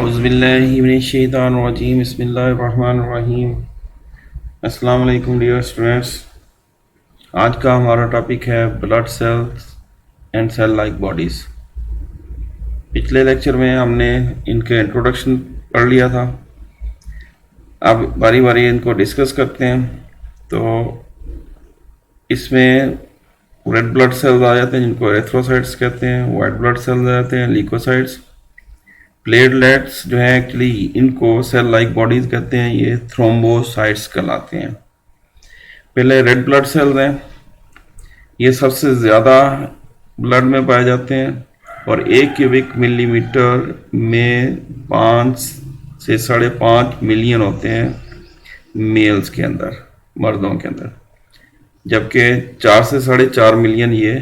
औज़ुबिल्लाहिमिनश्शैतानिर्रजीम बिस्मिल्लाहिर्रहमानिर्रहीम। अस्सलाम वालेकुम डियर स्टूडेंट्स। आज का हमारा टॉपिक है blood cells and cell like bodies. पिछले लेक्चर में हमने इनके इंट्रोडक्शन पढ़ लिया था। अब बारी बारी इनको डिस्कस करते हैं। तो इसमें रेड ब्लड सेल्स आ जाते हैं जिनको एरिथ्रोसाइट्स कहते हैं, वाइट ब्लड सेल्स आ जाते हैं ल्यूकोसाइट्स, प्लेटलेट्स जो है एक्चुअली इनको सेल लाइक बॉडीज कहते हैं, ये थ्रोम्बोसाइट्स कहलाते हैं। पहले रेड ब्लड सेल्स हैं, ये सबसे ज़्यादा ब्लड में पाए जाते हैं और 1 क्यूबिक मिलीमीटर में 5 से 5.5 मिलियन होते हैं मेल्स के अंदर, मर्दों के अंदर, जबकि 4 से 4.5 मिलियन ये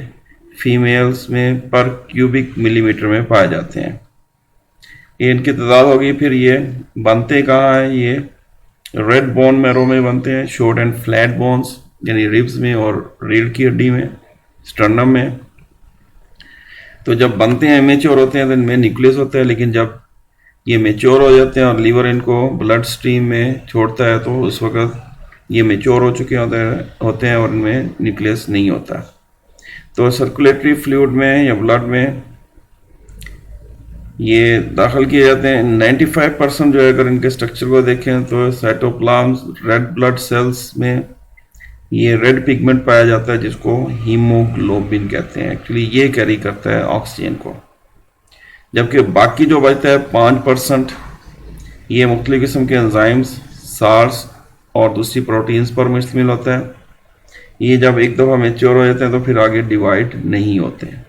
फीमेल्स में पर क्यूबिक मिलीमीटर में पाए जाते हैं। ये इनकी तादाद होगी। फिर ये बनते कहाँ हैं? ये रेड बोन मैरो में बनते हैं, शॉर्ट एंड फ्लैट बोन्स यानी रिब्स में और रीढ़ की हड्डी में, स्टर्नम में। तो जब बनते हैं, मेच्योर होते हैं तो इनमें न्यूक्लियस होता है, लेकिन जब ये मेच्योर हो जाते हैं और लीवर इनको ब्लड स्ट्रीम में छोड़ता है तो उस वक्त ये मेच्योर हो चुके होते हैं और इनमें न्यूक्लियस नहीं होता। तो सर्कुलेटरी फ्लूइड में या ब्लड में ये दाखिल किए जाते हैं। 95% जो है, अगर इनके स्ट्रक्चर को देखें तो साइटोप्लाज्म रेड ब्लड सेल्स में ये रेड पिगमेंट पाया जाता है जिसको हीमोग्लोबिन कहते हैं। एक्चुअली ये कैरी करता है ऑक्सीजन को, जबकि बाकी जो बचता है 5% ये मुख्तलिफ किस्म के एंजाइम्स, साल्ट्स और दूसरी प्रोटीन्स पर मुश्तमिल होता है। ये जब एक दफ़ा मेच्योर हो जाते हैं तो फिर आगे डिवाइड नहीं होते हैं।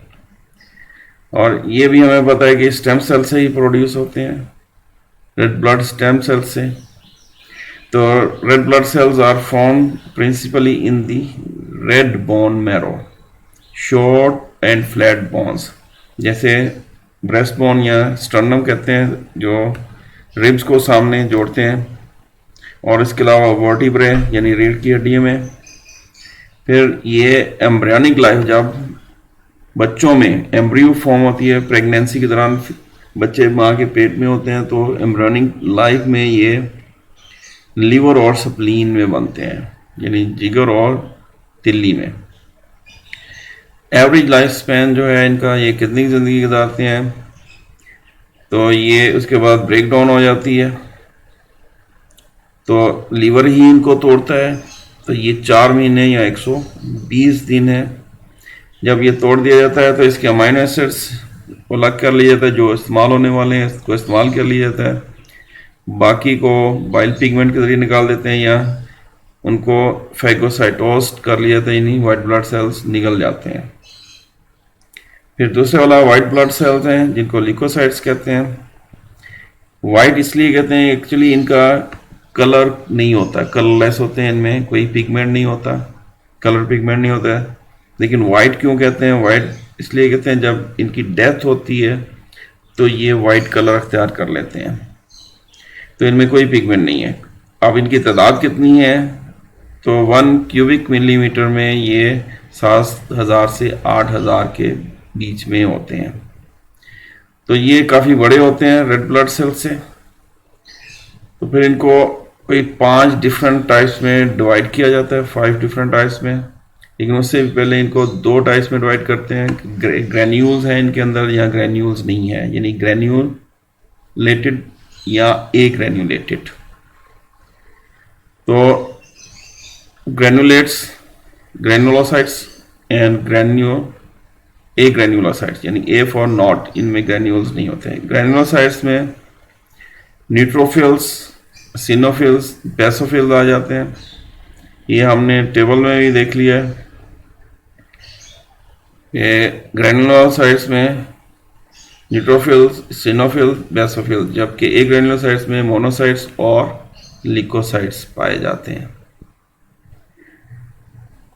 और ये भी हमें पता है कि स्टेम सेल से ही प्रोड्यूस होते हैं, रेड ब्लड स्टेम सेल से। तो red blood cells are form principally in the red bone marrow, short and flat bones, जैसे ब्रेस्ट बोन या स्टर्नम कहते हैं जो रिब्स को सामने जोड़ते हैं, और इसके अलावा वर्टिब्रे यानी रीढ़ की हड्डी में। फिर ये एम्ब्रियोनिक लाइफ, जब बच्चों में एम्ब्रियो फॉर्म होती है, प्रेगनेंसी के दौरान बच्चे माँ के पेट में होते हैं, तो एम्ब्रियोनिक लाइफ में ये लीवर और स्प्लीन में बनते हैं, यानी जिगर और तिल्ली में। एवरेज लाइफ स्पैन जो है इनका, ये कितनी ज़िंदगी गुजारते हैं, तो ये उसके बाद ब्रेक डाउन हो जाती है, तो लीवर ही इनको तोड़ता है। तो ये 4 महीने या 120 दिन है। जब ये तोड़ दिया जाता है तो इसके अमाइनो एसिड्स को अलग कर लिया जाता है, जो इस्तेमाल होने वाले हैं इसको इस्तेमाल कर लिया जाता है, बाकी को बाइल पिगमेंट के जरिए निकाल देते हैं या उनको फैगोसाइटोस्ट कर लिया जाता है, यानी वाइट ब्लड सेल्स निकल जाते हैं। फिर दूसरे वाला वाइट ब्लड सेल्स हैं जिनको ल्यूकोसाइट्स कहते हैं। वाइट इसलिए कहते हैं, एक्चुअली इनका कलर नहीं होता, कलरलेस होते हैं, इनमें कोई पिगमेंट नहीं होता, कलर पिगमेंट नहीं होता है। लेकिन वाइट क्यों कहते हैं? वाइट इसलिए कहते हैं जब इनकी डेथ होती है तो ये वाइट कलर अख्तियार कर लेते हैं, तो इनमें कोई पिगमेंट नहीं है। अब इनकी तादाद कितनी है? तो 1 क्यूबिक मिलीमीटर में ये 7,000 से 8,000 के बीच में होते हैं। तो ये काफ़ी बड़े होते हैं रेड ब्लड सेल से। तो फिर इनको कोई 5 डिफरेंट टाइप्स में डिवाइड किया जाता है, 5 डिफरेंट टाइप्स में। लेकिन उससे पहले इनको 2 टाइप्स में डिवाइड करते हैं। ग्रैन्यूल्स हैं इनके अंदर या ग्रैन्यूल्स नहीं है, यानी ग्रैन्यूलेटेड या ए ग्रैन्यूलेटेड। तो ग्रैन्युलेट्स, ग्रैनुलोसाइट्स एंड ए ग्रैन्युलोसाइट्स, यानी ए फॉर नॉट, इनमें ग्रैन्यूल्स नहीं होते हैं। ग्रैनुलोसाइट्स में न्यूट्रोफिल्स, सिनोफिल्स, बेसोफिल्स आ जाते हैं। ये हमने टेबल में भी देख लिया है। ये ग्रैनुलोसाइट्स में न्यूट्रोफिल्स, सिनोफिल्स, बेसोफिल्स, जबकि ए ग्रैनुलोसाइट्स में मोनोसाइट्स और ल्यूकोसाइट्स पाए जाते हैं।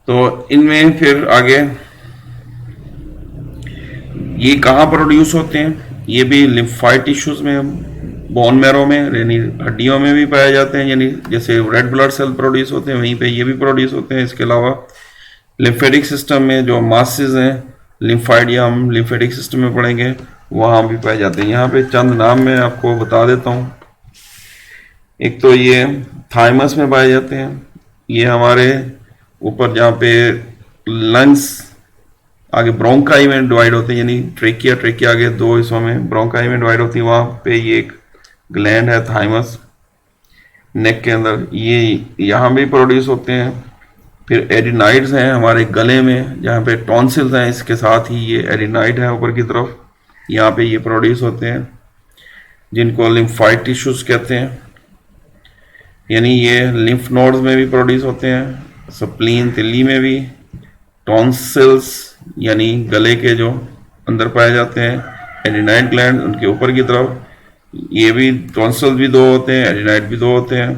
तो इनमें फिर आगे ये कहाँ प्रोड्यूस होते हैं? ये भी लिम्फाइड टिश्यूज में, बोन मैरो में, यानी हड्डियों में भी पाए जाते हैं, यानी जैसे रेड ब्लड सेल प्रोड्यूस होते हैं वहीं पे ये भी प्रोड्यूस होते हैं। इसके अलावा लिम्फेटिक सिस्टम में जो मासेस हैं, लिम्फाइड, या हम लिम्फेटिक सिस्टम में पढ़ेंगे, वहाँ भी पाए जाते हैं। यहाँ पे चंद नाम मैं आपको बता देता हूँ। एक तो ये थाइमस में पाए जाते हैं, ये हमारे ऊपर जहाँ पे लंग्स आगे ब्रोंकाई में डिवाइड होते हैं, यानी ट्रेकिया आगे दो हिस्सों में ब्रोंकाई में डिवाइड होती है, वहाँ पे ये एक ग्लैंड है थाइमस नेक के अंदर, ये यहाँ भी प्रोड्यूस होते हैं। फिर एडिनाइड्स हैं हमारे गले में, जहाँ पे टॉन्सिल्स हैं, इसके साथ ही ये एडिनाइड है ऊपर की तरफ, यहाँ पे ये प्रोड्यूस होते हैं, जिनको लिम्फाइड टिश्यूज कहते हैं, यानी ये लिम्फ नोड्स में भी प्रोड्यूस होते हैं, स्प्लीन तिल्ली में भी, टॉन्सिल्स यानी गले के जो अंदर पाए जाते हैं, एडिनाइड ग्लैंड उनके ऊपर की तरफ, ये भी टॉन्सिल्स भी दो होते हैं, एडिनाइड भी दो होते हैं।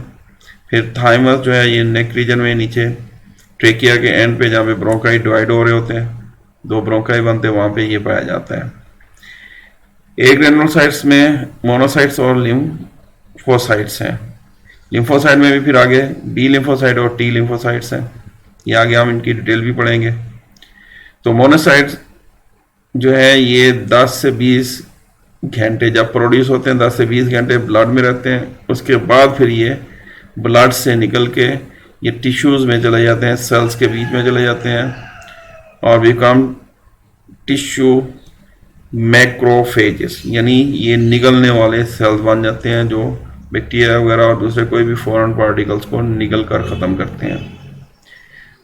फिर थाइमस जो है ये नेक रीजन में नीचे ट्रेकिया के एंड पे, जहाँ पे ब्रोंकाई डिवाइड हो रहे होते हैं, दो ब्रोंकाई बनते हैं, वहाँ पे ये पाया जाता है। ए ग्रेनुलोसाइट्स में मोनोसाइट्स और लिम्फोसाइट्स हैं। लिम्फोसाइट में भी फिर आगे बी लिम्फोसाइट और टी लिम्फोसाइट्स हैं, ये आगे हम इनकी डिटेल भी पढ़ेंगे। तो मोनोसाइट्स जो है ये 10 से 20 घंटे जब प्रोड्यूस होते हैं, 10 से 20 घंटे ब्लड में रहते हैं, उसके बाद फिर ये ब्लड से निकल के ये टिश्यूज में चले जाते हैं, सेल्स के बीच में चले जाते हैं और बिकम टिश्यू मैक्रोफेजेस, यानी ये निगलने वाले सेल्स बन जाते हैं जो बैक्टीरिया वगैरह और दूसरे कोई भी फॉरेन पार्टिकल्स को निगल कर ख़त्म करते हैं।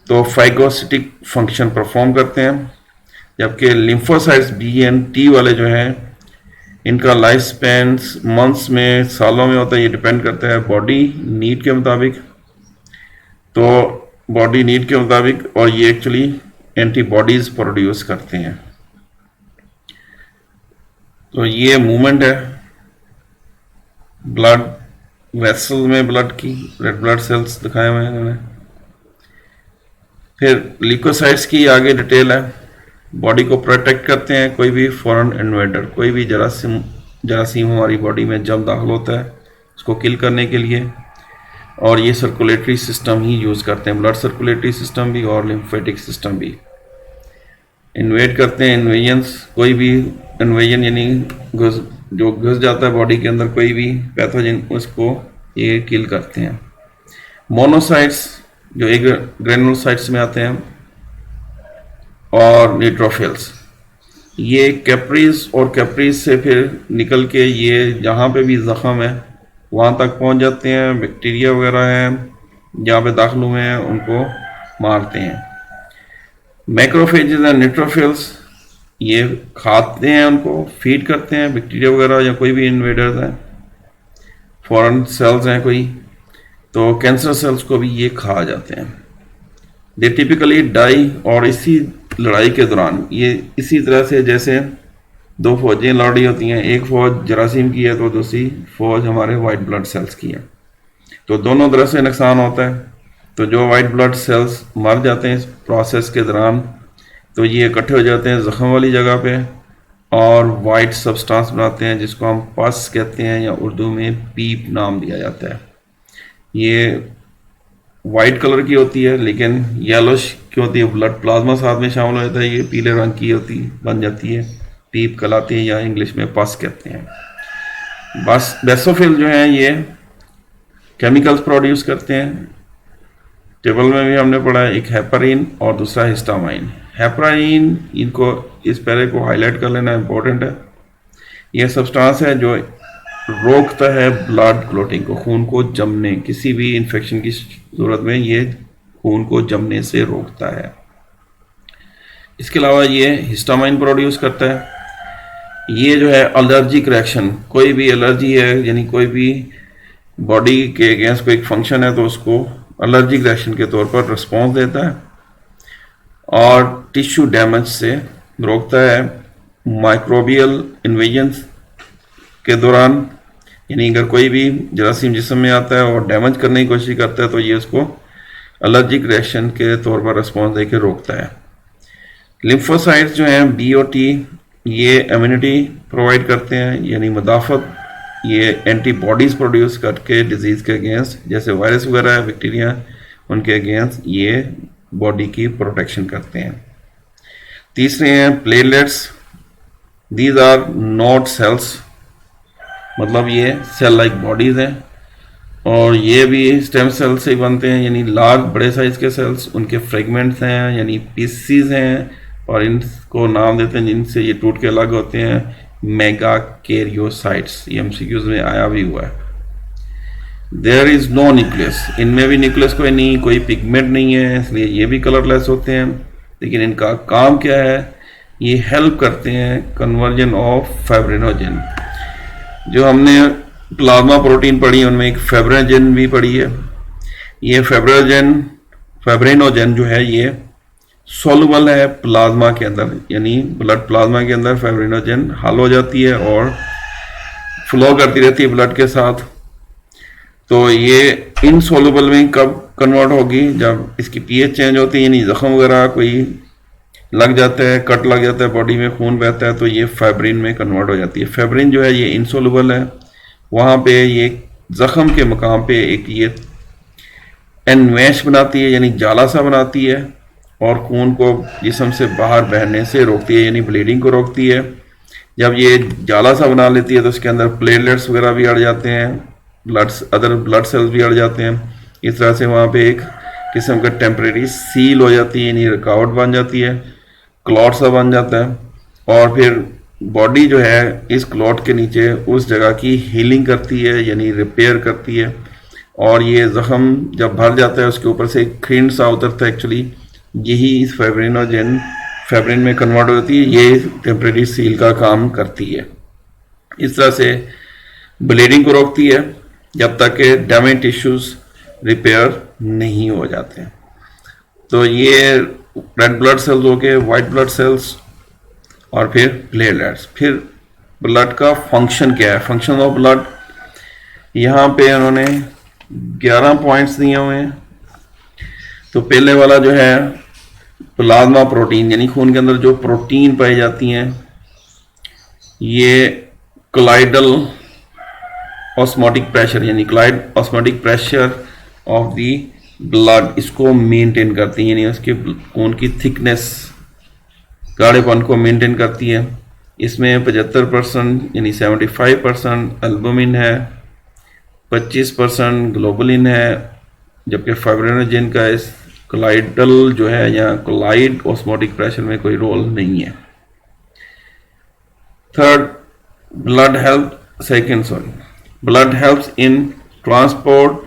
तो फाइगोसिटिक फंक्शन परफॉर्म करते हैं। जबकि लिम्फोसाइट्स बी एंड टी वाले जो हैं, इनका लाइफ स्पैन मंथ्स में, सालों में होता है, ये डिपेंड करता है बॉडी नीड के मुताबिक। तो बॉडी नीड के मुताबिक, और ये एक्चुअली एंटीबॉडीज प्रोड्यूस करते हैं। तो ये मूवमेंट है ब्लड वेसल में, ब्लड की रेड ब्लड सेल्स दिखाए हुए हैं इन्होंने। फिर ल्यूकोसाइट्स की आगे डिटेल है, बॉडी को प्रोटेक्ट करते हैं, कोई भी फॉरेन इन्वेडर, कोई भी जरासीम हमारी बॉडी में जब दाखिल होता है उसको किल करने के लिए। और ये सर्कुलेटरी सिस्टम ही यूज़ करते हैं, ब्लड सर्कुलेटरी सिस्टम भी और लिम्फेटिक सिस्टम भी। इन्वेड करते हैं, इन्वेजन्स, कोई भी इन्वेजन यानी जो घुस जाता है बॉडी के अंदर कोई भी पैथोजन, उसको ये किल करते हैं। मोनोसाइट्स जो एक ग्रेनुलोसाइट्स में आते हैं, और न्यूट्रोफिल्स, ये कैप्रीज और कैप्रीज से फिर निकल के ये जहाँ पे भी ज़ख़म है वहाँ तक पहुँच जाते हैं, बैक्टीरिया वगैरह हैं जहाँ पे दाखिल हुए हैं उनको मारते हैं। मैक्रोफेजेस एंड न्यूट्रोफिल्स ये खाते हैं, उनको फीड करते हैं, बैक्टीरिया वगैरह या कोई भी इन्वेडर्स हैं, फॉरेन सेल्स हैं कोई, तो कैंसर सेल्स को भी ये खा जाते हैं। दे टिपिकली डाई, और इसी लड़ाई के दौरान ये इसी तरह से जैसे दो फौजें लड़ रही होती हैं, एक फौज जरासीम की है तो दूसरी फौज हमारे वाइट ब्लड सेल्स की है, तो दोनों तरह से नुकसान होता है। तो जो वाइट ब्लड सेल्स मर जाते हैं इस प्रोसेस के दौरान, तो ये इकट्ठे हो जाते हैं ज़ख़म वाली जगह पे और वाइट सब्सटेंस बनाते हैं, जिसको हम पस कहते हैं या उर्दू में पीप नाम दिया जाता है। ये वाइट कलर की होती है लेकिन येलोश क्यों होती है, ब्लड प्लाज्मा साथ में शामिल हो जाता है, ये पीले रंग की होती बन जाती है, पीप कहलाती है या इंग्लिश में पस कहते हैं। बस बेसोफिल जो हैं ये केमिकल्स प्रोड्यूस करते हैं, टेबल में भी हमने पढ़ा है, एक हेपरिन और दूसरा हिस्टामाइन। हेपराइन, इनको इस पहले को हाईलाइट कर लेना इंपॉर्टेंट है, यह सब्सटेंस है जो रोकता है ब्लड क्लॉटिंग को, खून को जमने, किसी भी इन्फेक्शन की सूरत में ये खून को जमने से रोकता है। इसके अलावा ये हिस्टामाइन प्रोड्यूस करता है। ये जो है एलर्जिक रिएक्शन, कोई भी एलर्जी है यानी कोई भी बॉडी के अगेंस्ट कोई फंक्शन है तो उसको एलर्जिक रिएक्शन के तौर पर रिस्पॉन्स देता है और टिश्यू डैमेज से रोकता है। माइक्रोबियल इन्वेजन्स के दौरान, यानी अगर कोई भी जरासीम जिस्म में आता है और डैमेज करने की कोशिश करता है तो ये उसको एलर्जिक रिएक्शन के तौर पर रिस्पॉन्स देकर रोकता है। लिम्फोसाइट्स जो हैं बी और टी, ये इम्यूनिटी प्रोवाइड करते हैं यानी मुदाफ़त, ये एंटीबॉडीज़ प्रोड्यूस करके डिजीज़ के अगेंस्ट, जैसे वायरस वगैरह है, बैक्टीरिया, उनके अगेंस्ट ये बॉडी की प्रोटेक्शन करते हैं। तीसरे हैं platelets, these are not cells, मतलब ये सेल लाइक बॉडीज हैं, और ये भी स्टेम सेल से बनते हैं, यानी लार्ज बड़े साइज के सेल्स, उनके फ्रेगमेंट्स हैं यानी पीसीज हैं, और इनको नाम देते हैं जिनसे ये टूट के अलग होते हैं मेगा कैरियोसाइट्स। ये एमसीक्यूज में आया भी हुआ है। देयर इज नो न्यूक्लियस, इनमें भी न्यूक्लियस कोई नहीं, कोई पिगमेंट नहीं है, इसलिए ये भी कलरलेस होते हैं। लेकिन इनका काम क्या है, ये हेल्प करते हैं कन्वर्जन ऑफ फाइब्रिनोजन। जो हमने प्लाज्मा प्रोटीन पढ़ी है उनमें एक फाइब्रिनोजन भी पढ़ी है। ये फाइब्रिनोजन जो है ये सोलुबल है प्लाज्मा के अंदर, यानी ब्लड प्लाज्मा के अंदर फाइब्रिनोजन हल हो जाती है और फ्लो करती रहती है ब्लड के साथ। तो ये इनसोलुबल में कब कन्वर्ट होगी, जब इसकी पीएच चेंज होती है, यानी जख्म वगैरह कोई लग जाता है, कट लग जाता है, बॉडी में खून बहता है, तो ये फाइब्रिन में कन्वर्ट हो जाती है। फाइब्रिन जो है ये इनसोलुबल है, वहाँ पे ये जख्म के मकाम पे एक ये एनवेश बनाती है, यानी जाला सा बनाती है, और खून को जिस्म से बाहर बहने से रोकती है, यानी ब्लीडिंग को रोकती है। जब ये जाला सा बना लेती है तो उसके अंदर प्लेटलेट्स वगैरह भी अड़ जाते हैं, अदर ब्लड सेल्स भी अड़ जाते हैं। इस तरह से वहाँ पे एक किस्म का टेम्परेरी सील हो जाती है, यानी रुकावट बन जाती है, क्लॉट सा बन जाता है, और फिर बॉडी जो है इस क्लॉट के नीचे उस जगह की हीलिंग करती है, यानी रिपेयर करती है, और ये जख्म जब भर जाता है उसके ऊपर से एक खिंड सा उतरता है, एक्चुअली यही इस फाइब्रिन में कन्वर्ट हो जाती है, ये टेम्परेरी सील का काम करती है। इस तरह से ब्लीडिंग को रोकती है जब तक कि डैमेज टिश्यूज रिपेयर नहीं हो जाते। तो ये रेड ब्लड सेल्स हो गए, वाइट ब्लड सेल्स, और फिर प्लेटलेट्स। फिर ब्लड का फंक्शन क्या है, फंक्शन ऑफ ब्लड, यहाँ पे उन्होंने 11 पॉइंट्स दिए हुए हैं। तो पहले वाला जो है प्लाज्मा प्रोटीन, यानी खून के अंदर जो प्रोटीन पाई जाती हैं, ये कोलाइडल ऑस्मोटिक प्रेशर, यानी colloid osmotic pressure of the blood, इसको मेंटेन करती है, यानी उसके खून की थिकनेस, गाढ़ेपन को मेंटेन करती है। इसमें 75% यानी 75% एल्बुमिन है, 25% ग्लोबुलिन है, जबकि फाइब्रिनोजन का इस कोलाइडल जो है या कोलाइड ऑस्मोटिक प्रेशर में कोई रोल नहीं है। थर्ड, ब्लड हेल्प्स इन ट्रांसपोर्ट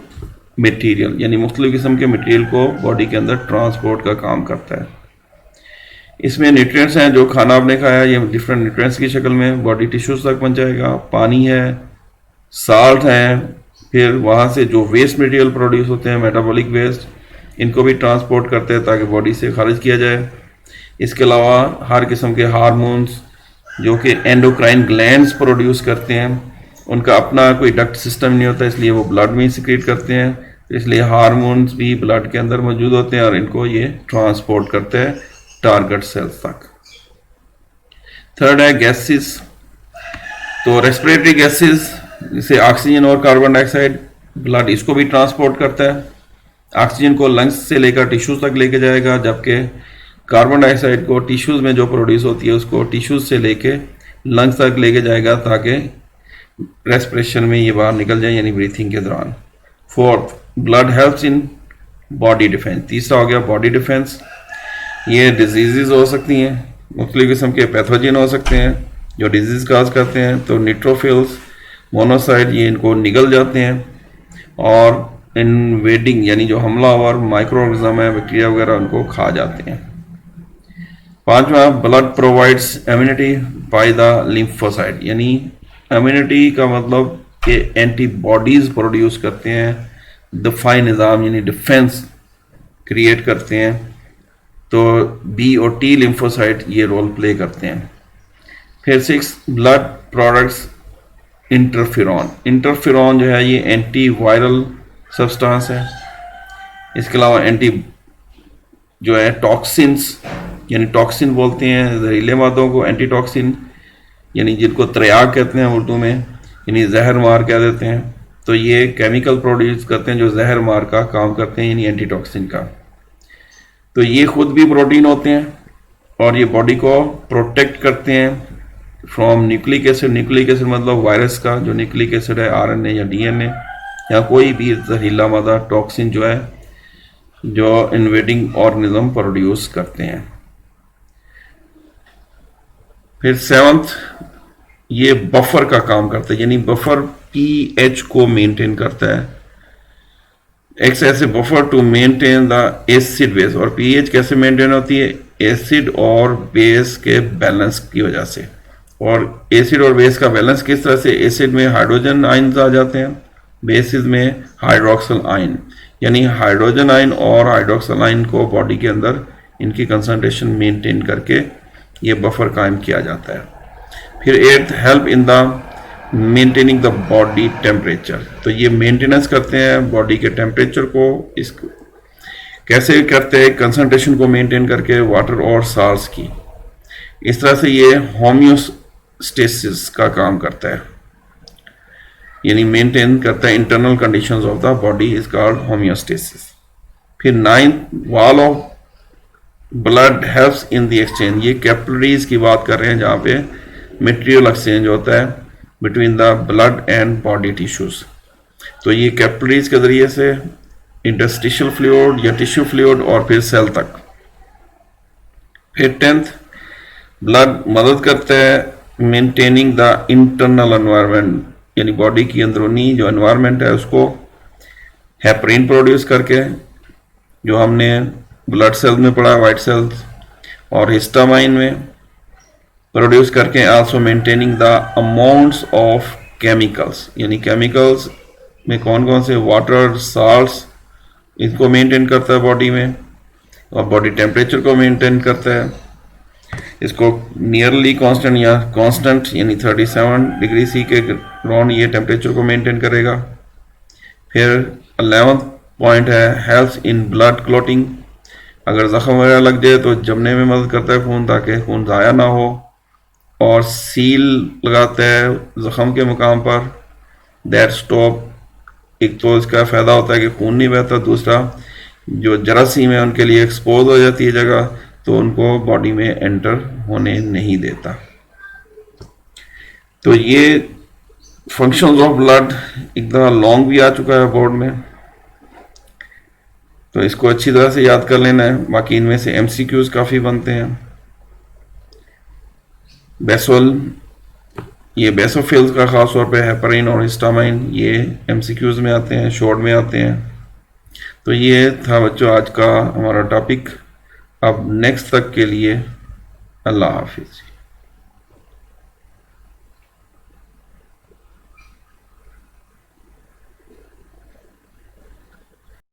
मटेरियल, यानी मुख्तलिफ किस्म के मटेरियल को बॉडी के अंदर ट्रांसपोर्ट का काम करता है। इसमें न्यूट्रिएंट्स हैं, जो खाना आपने खाया ये डिफरेंट न्यूट्रिएंट्स की शक्ल में बॉडी टिश्यूज तक पहुंचाएगा, पानी है, साल्ट है, फिर वहाँ से जो वेस्ट मटेरियल प्रोड्यूस होते हैं, मेटाबॉलिक वेस्ट, इनको भी ट्रांसपोर्ट करते हैं ताकि बॉडी से खारिज किया जाए। इसके अलावा हर किस्म के हार्मोन्स जो कि एंडोक्राइन ग्लैंड्स प्रोड्यूस करते हैं, उनका अपना कोई डक्ट सिस्टम नहीं होता, इसलिए वो ब्लड में सिक्रीट करते हैं, इसलिए हार्मोन्स भी ब्लड के अंदर मौजूद होते हैं और इनको ये ट्रांसपोर्ट करते हैं टारगेट सेल्स तक। थर्ड है गैसेस। तो रेस्पिरेटरी गैसेस जैसे ऑक्सीजन और कार्बन डाइऑक्साइड, ब्लड इसको भी ट्रांसपोर्ट करता है। ऑक्सीजन को लंग्स से लेकर टिश्यूज तक लेके जाएगा, जबकि कार्बन डाइऑक्साइड को टिश्यूज में जो प्रोड्यूस होती है उसको टिश्यूज से लेके लंग्स तक लेके जाएगा ताकि रेस्पिरेशन में ये बाहर निकल जाए, यानी ब्रीथिंग के दौरान। Fourth, blood helps in body defence. तीसरा हो गया बॉडी डिफेंस। ये डिजीज़ हो सकती हैं, मुख्तलिफ किस्म के पैथोजन हो सकते हैं जो डिजीज़ काज करते हैं, तो न्यूट्रोफिल्स, मोनोसाइट, ये इनको निगल जाते हैं और इनवेडिंग यानी जो हमलावर माइक्रो ऑर्गेनिज्म है, बैक्टीरिया वगैरह, उनको खा जाते हैं। पांचवा, blood provides immunity by the lymphocyte, यानी इम्यूनिटी का मतलब कि एंटीबॉडीज प्रोड्यूस करते हैं, दफाई निज़ाम यानी डिफेंस क्रिएट करते हैं, तो बी और टी लिम्फोसाइट ये रोल प्ले करते हैं। फिर 6, ब्लड प्रोडक्ट्स इंटरफेरॉन जो है ये एंटी वायरल सब्सटेंस है। इसके अलावा एंटी जो है टॉक्सिन्स, यानी टॉक्सिन बोलते हैं जहरीले मादों को, एंटी टॉक्सिन यानी जिनको त्रयाग कहते हैं उर्दू में, यानी जहर मार कह देते हैं, तो ये केमिकल प्रोड्यूस करते हैं जो जहर मार का काम करते हैं, यानी एंटी टॉक्सिन का। तो ये खुद भी प्रोटीन होते हैं और ये बॉडी को प्रोटेक्ट करते हैं फ्रॉम न्यूक्लिक एसिड मतलब वायरस का जो न्यूक्लिक एसिड है, आरएनए या डीएनए या कोई भी जहरीला मादा, टॉक्सिन जो है जो इन्वेडिंग ऑर्गेनिज्म प्रोड्यूस करते हैं। फिर सेवंथ, ये बफर का काम करता है, यानी बफर पीएच को मेंटेन करता है। Acts as a buffer to maintain the acid base. और पीएच कैसे मेंटेन होती है? एसिड और बेस के बैलेंस की वजह से। और एसिड और बेस का बैलेंस किस तरह से? एसिड में हाइड्रोजन आयन्स आ जाते हैं, बेसिस में हाइड्रोक्सल आयन, यानी हाइड्रोजन आयन और हाइड्रोक्सल आयन को बॉडी के अंदर इनकी कंसंट्रेशन मेंटेन करके ये बफर कायम किया जाता है। फिर eighth, help in the maintaining the body temperature. तो ये मेंटेनेंस करते हैं बॉडी के टेम्परेचर को। इसको कैसे करते हैं? कंसंट्रेशन को मेंटेन करके वाटर और साल्ट्स की। इस तरह से ये होम्योस्टेसिस का काम करता है, यानी मेंटेन करता है internal conditions of the body, is called homeostasis. फिर ninth, wall of blood helps in the exchange. ये कैपिलरीज की बात कर रहे हैं जहाँ पे मटेरियल एक्सचेंज होता है between the blood and body tissues. तो ये कैपिलरीज के जरिए से इंटरस्टिशियल फ्लूइड या टिश्यू फ्लूइड और फिर सेल तक। फिर टेंथ, ब्लड मदद करता है मेंटेनिंग द इंटरनल एनवायरनमेंट, यानी बॉडी की अंदरूनी जो एनवायरनमेंट है उसको हेपरिन प्रोड्यूस करके, जो हमने ब्लड सेल्स में पढ़ा, वाइट सेल्स, और हिस्टामाइन में प्रोड्यूस करके also maintaining the amounts of chemicals, यानी केमिकल्स में कौन कौन से? वाटर, साल्ट्स, इनको मेंटेन करता है बॉडी में, और बॉडी टेम्परेचर को मेंटेन करता है। इसको नियरली कांस्टेंट या कांस्टेंट यानी 37 डिग्री सी के अराउंड ये टेम्परेचर को मेंटेन करेगा। फिर 11th पॉइंट है हेल्प्स इन ब्लड क्लॉटिंग। अगर जख्म वगैरह लग जाए तो जमने में मदद करता है खून, ताकि खून ज़ाया ना हो। और सील लगाता है जख्म के मुकाम पर, दैट स्टॉप। एक तो इसका फ़ायदा होता है कि खून नहीं बहता, दूसरा जो जरासीम है उनके लिए एक्सपोज हो जाती है जगह, तो उनको बॉडी में एंटर होने नहीं देता। तो ये फंक्शंस ऑफ ब्लड एक दफ़ा लॉन्ग भी आ चुका है बोर्ड में, तो इसको अच्छी तरह से याद कर लेना है। बाकी इनमें से एमसीक्यूज काफ़ी बनते हैं। बेसोल, ये बेसोफिल्स का खास तौर पे हेपरिन और हिस्टामाइन, ये एमसीक्यूज में आते हैं, शॉर्ट में आते हैं। तो ये था बच्चों आज का हमारा टॉपिक। अब नेक्स्ट तक के लिए अल्लाह हाफिज़।